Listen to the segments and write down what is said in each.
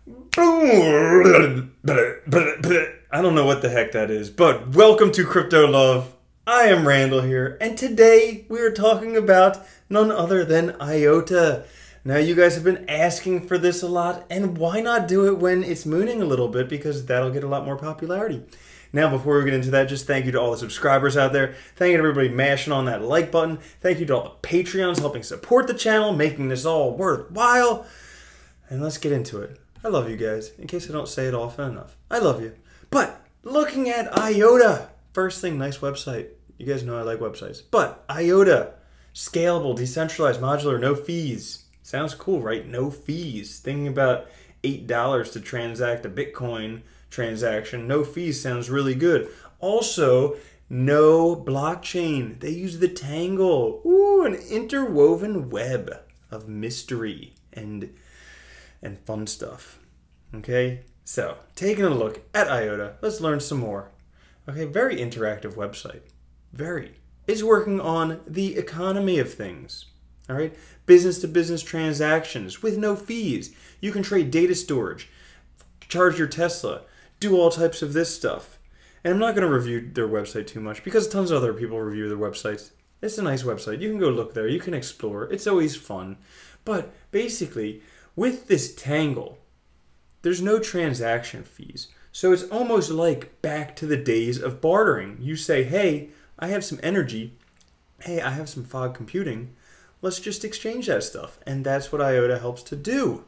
I don't know what the heck that is, but welcome to Crypto Love. I am Randall here, and today we are talking about none other than IOTA. Now, you guys have been asking for this a lot, and why not do it when it's mooning a little bit, because that'll get a lot more popularity. Now, before we get into that, just thank you to all the subscribers out there. Thank you to everybody mashing on that like button. Thank you to all the Patreons helping support the channel, making this all worthwhile. And let's get into it. I love you guys, in case I don't say it often enough. I love you. But looking at IOTA, first thing, nice website. You guys know I like websites. But IOTA, scalable, decentralized, modular, no fees. Sounds cool, right? No fees. Thinking about $8 to transact a Bitcoin transaction, no fees sounds really good. Also, no blockchain. They use the Tangle. Ooh, an interwoven web of mystery and fun stuff. Okay, so taking a look at IOTA, let's learn some more. Okay, very interactive website. Very. It's working on the economy of things. All right, business to business transactions with no fees. You can trade data storage, charge your Tesla, do all types of this stuff. And I'm not going to review their website too much because tons of other people review their websites. It's a nice website. You can go look there. You can explore. It's always fun. But basically, with this Tangle, there's no transaction fees. So it's almost like back to the days of bartering. You say, hey, I have some energy. Hey, I have some fog computing. Let's just exchange that stuff. And that's what IOTA helps to do.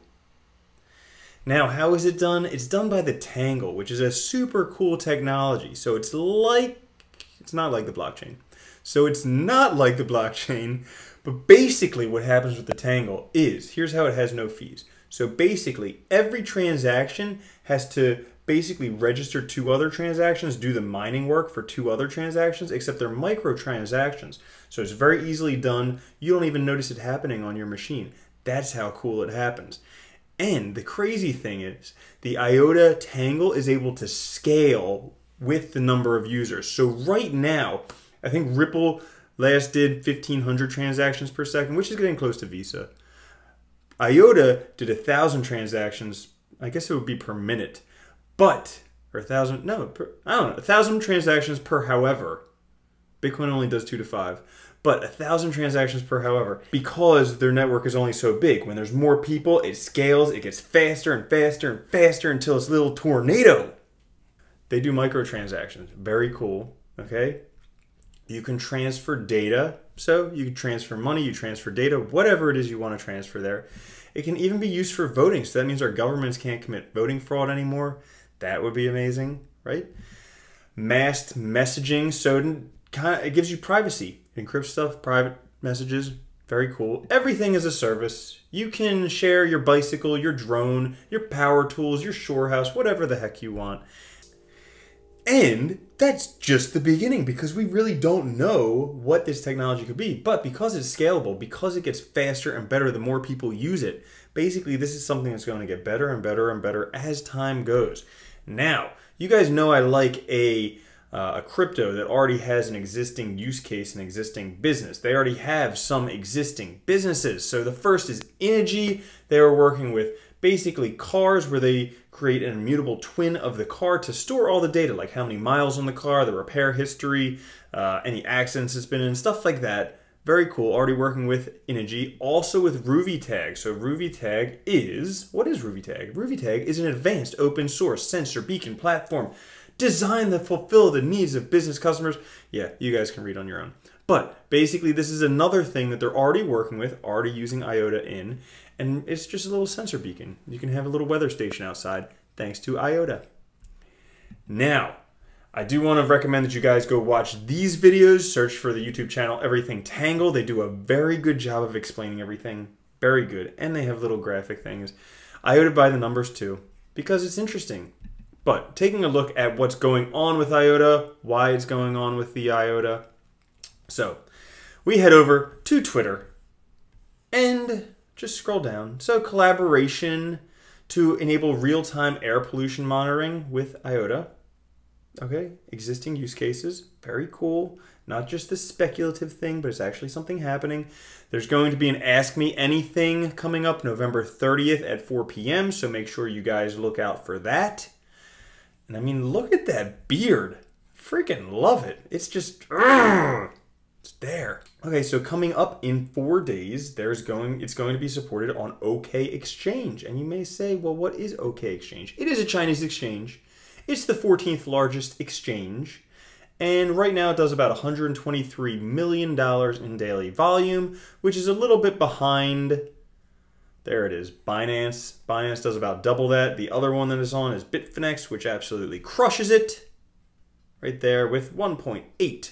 Now, how is it done? It's done by the Tangle, which is a super cool technology. So it's not like the blockchain. But basically what happens with the Tangle is, here's how it has no fees. So basically, every transaction has to basically register two other transactions, do the mining work for two other transactions, except they're microtransactions. So it's very easily done. You don't even notice it happening on your machine. That's how cool it happens. And the crazy thing is, the IOTA Tangle is able to scale with the number of users. So right now, I think Ripple last did 1,500 transactions per second, which is getting close to Visa. IOTA did 1,000 transactions, I guess it would be per minute, but, or 1,000, no, I don't know, 1,000 transactions per however. Bitcoin only does 2 to 5. But 1,000 transactions per however, because their network is only so big. When there's more people, it scales, it gets faster and faster and faster until it's a little tornado. They do microtransactions. Very cool, okay? You can transfer data. So you can transfer money, you transfer data, whatever it is you want to transfer there. It can even be used for voting. So that means our governments can't commit voting fraud anymore. That would be amazing, right? Masked messaging. So it gives you privacy. Encrypt stuff, private messages, very cool. Everything is a service. You can share your bicycle, your drone, your power tools, your shore house, whatever the heck you want. And that's just the beginning because we really don't know what this technology could be. But because it's scalable, because it gets faster and better the more people use it, basically this is something that's going to get better and better and better as time goes. Now, you guys know I like a crypto that already has an existing use case, an existing business. They already have some existing businesses. So the first is Energy. They are working with basically cars where they create an immutable twin of the car to store all the data, like how many miles on the car, the repair history, any accidents it's been in, stuff like that. Very cool. Already working with Energy. Also with RuvyTag. So RuvyTag is, what is RuvyTag? RuvyTag is an advanced open source sensor beacon platform designed to fulfill the needs of business customers. Yeah, you guys can read on your own. But basically, this is another thing that they're already working with, already using IOTA in, and it's just a little sensor beacon. You can have a little weather station outside, thanks to IOTA. Now, I do want to recommend that you guys go watch these videos. Search for the YouTube channel Everything Tangle. They do a very good job of explaining everything. Very good. And they have little graphic things. IOTA by the numbers too, because it's interesting. But taking a look at what's going on with IOTA, why it's going on with the IOTA. So we head over to Twitter and just scroll down. So collaboration to enable real-time air pollution monitoring with IOTA. Okay, existing use cases, very cool. Not just the speculative thing, but it's actually something happening. There's going to be an Ask Me Anything coming up November 30th at 4 p.m., so make sure you guys look out for that. And I mean, look at that beard. Freaking love it. It's just, it's there. Okay, so coming up in 4 days, it's going to be supported on OKEx Chinese. And you may say, well, what is OKEx Chinese? It is a Chinese exchange. It's the 14th largest exchange. And right now it does about $123 million in daily volume, which is a little bit behind. There it is, Binance. Binance does about double that. The other one that is on is Bitfinex, which absolutely crushes it. Right there with $1.8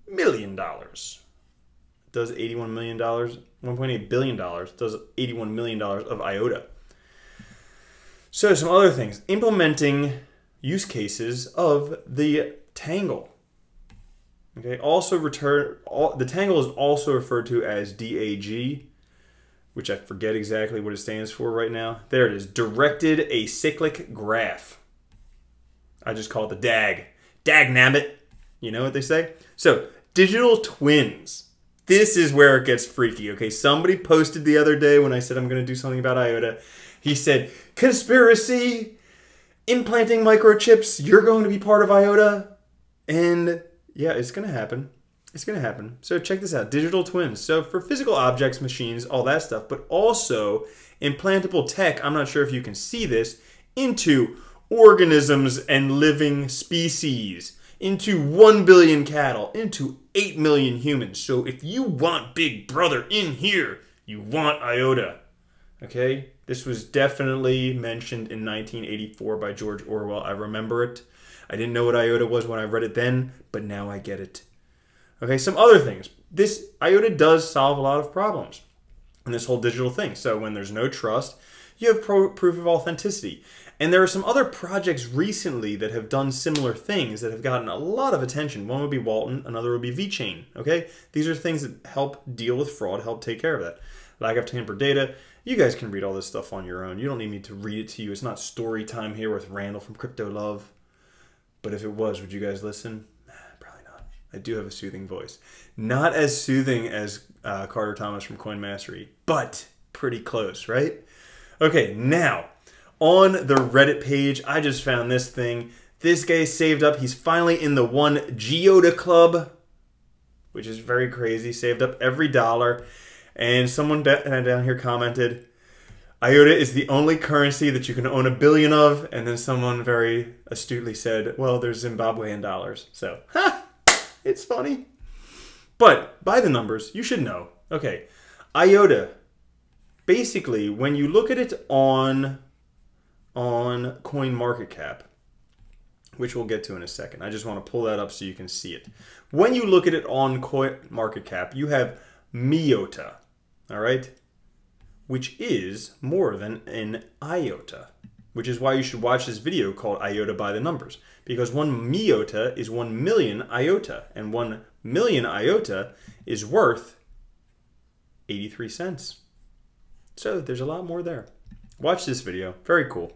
million. It does $81 million. $1.8 billion does $81 million of IOTA. So some other things. Implementing use cases of the Tangle. Okay, the Tangle is also referred to as DAG, which I forget exactly what it stands for right now. There it is, Directed Acyclic Graph. I just call it the DAG. Dagnabbit. You know what they say? So, digital twins. This is where it gets freaky, okay? Somebody posted the other day when I said I'm going to do something about IOTA. He said, conspiracy, implanting microchips, you're going to be part of IOTA. And yeah, it's going to happen. It's going to happen. So check this out. Digital twins. So for physical objects, machines, all that stuff, but also implantable tech, I'm not sure if you can see this, into organisms and living species, into 1 billion cattle, into 8 million humans. So if you want Big Brother in here, you want IOTA. Okay? This was definitely mentioned in 1984 by George Orwell. I remember it. I didn't know what IOTA was when I read it then, but now I get it. Okay, some other things. This IOTA does solve a lot of problems in this whole digital thing. So when there's no trust, you have proof of authenticity. And there are some other projects recently that have done similar things that have gotten a lot of attention. One would be Walton, another would be VeChain. Okay, these are things that help deal with fraud, help take care of that. Lack of tampered data. You guys can read all this stuff on your own. You don't need me to read it to you. It's not story time here with Randall from Crypto Love. But if it was, would you guys listen? Probably not. I do have a soothing voice. Not as soothing as Carter Thomas from Coin Mastery, but pretty close, right? Okay, now, on the Reddit page, I just found this thing. This guy saved up. He's finally in the one IOTA club, which is very crazy. Saved up every dollar. And someone down here commented, IOTA is the only currency that you can own 1 billion of. And then someone very astutely said, well, there's Zimbabwean dollars. So, it's funny. But by the numbers, you should know. Okay, IOTA, basically, when you look at it on CoinMarketCap, which we'll get to in a second. I just want to pull that up so you can see it. When you look at it on CoinMarketCap, you have MIOTA, all right? Which is more than an IOTA, which is why you should watch this video called IOTA by the numbers, because 1 MIOTA is 1 million IOTA, and 1 million IOTA is worth 83 cents. So there's a lot more there. Watch this video. Very cool.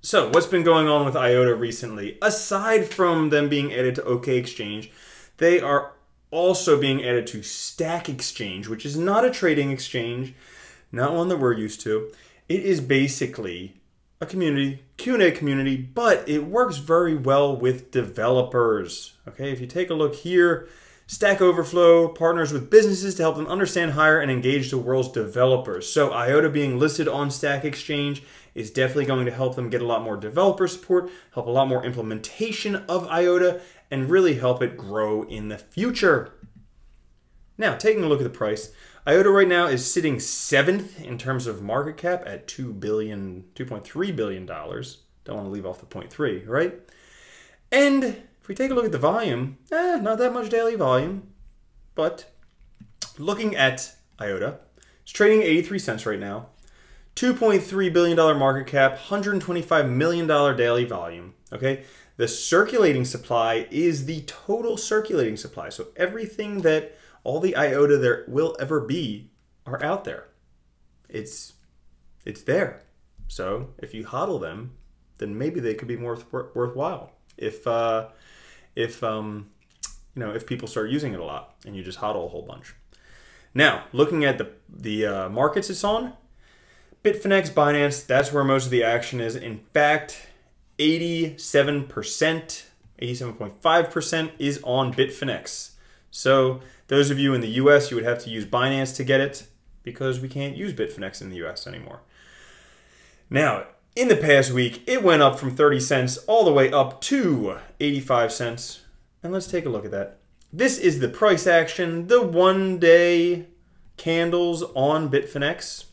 So what's been going on with IOTA recently? Aside from them being added to OKEx Chinese, they are also being added to Stack Exchange, which is not a trading exchange, not one that we're used to. It is basically a community, Q&A community, but it works very well with developers. Okay, if you take a look here, Stack Overflow partners with businesses to help them understand, hire, and engage the world's developers. So IOTA being listed on Stack Exchange is definitely going to help them get a lot more developer support, help a lot more implementation of IOTA, and really help it grow in the future. Now, taking a look at the price, IOTA right now is sitting 7th in terms of market cap at $2.3 billion. Don't want to leave off the 0.3, right? And if we take a look at the volume, not that much daily volume, but looking at IOTA, it's trading 83 cents right now, $2.3 billion market cap, $125 million daily volume, okay? The circulating supply is the total circulating supply. So everything that all the IOTA there will ever be are out there. It's there. So if you hodl them, then maybe they could be more worthwhile. If if people start using it a lot and you just hodl a whole bunch. Now, looking at the markets it's on, Bitfinex, Binance, that's where most of the action is. In fact, 87%, 87.5% is on Bitfinex. So those of you in the US, you would have to use Binance to get it because we can't use Bitfinex in the US anymore. Now, in the past week, it went up from 30 cents all the way up to 85 cents. And let's take a look at that. This is the price action, the one-day candles on Bitfinex.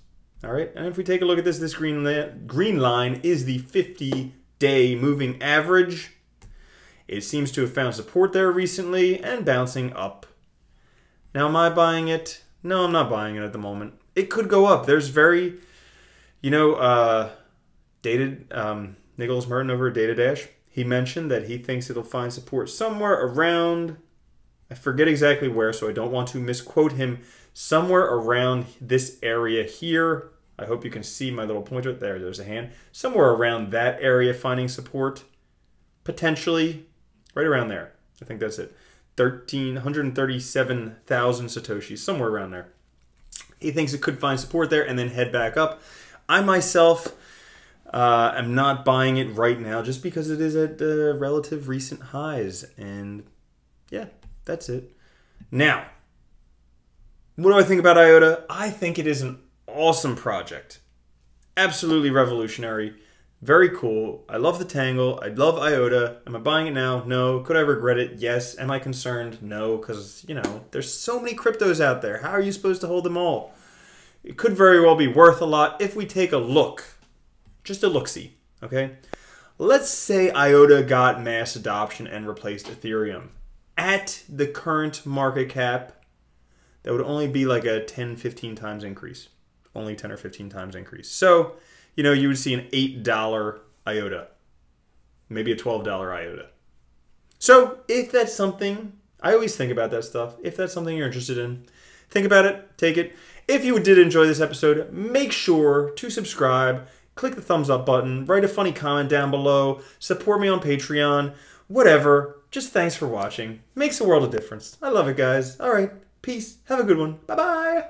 All right, and if we take a look at this green line is the 50-day moving average. It seems to have found support there recently and bouncing up. Now, am I buying it? No, I'm not buying it at the moment. It could go up. There's very, Nicholas Merton over at Data Dash, he mentioned that he thinks it'll find support somewhere around, I forget exactly where, so I don't want to misquote him, somewhere around this area here. I hope you can see my little pointer. There's a hand. Somewhere around that area finding support, potentially, right around there. I think that's it. 137,000 Satoshis, somewhere around there. He thinks it could find support there and then head back up. I myself am not buying it right now just because it is at relative recent highs. And yeah, that's it. Now, what do I think about IOTA? I think it is an awesome project. Absolutely revolutionary. Very cool. I love the Tangle. I love IOTA. Am I buying it now? No. Could I regret it? Yes. Am I concerned? No, because, there's so many cryptos out there. How are you supposed to hold them all? It could very well be worth a lot if we take a look. Just a look-see, okay? Let's say IOTA got mass adoption and replaced Ethereum. At the current market cap, that would only be like a 10, 15 times increase. Only 10 or 15 times increase. So, you would see an $8 IOTA. Maybe a $12 IOTA. So, if that's something, I always think about that stuff. If that's something you're interested in, think about it, take it. If you did enjoy this episode, make sure to subscribe, click the thumbs up button, write a funny comment down below, support me on Patreon, whatever. Just thanks for watching. Makes a world of difference. I love it, guys. All right. Peace. Have a good one. Bye-bye.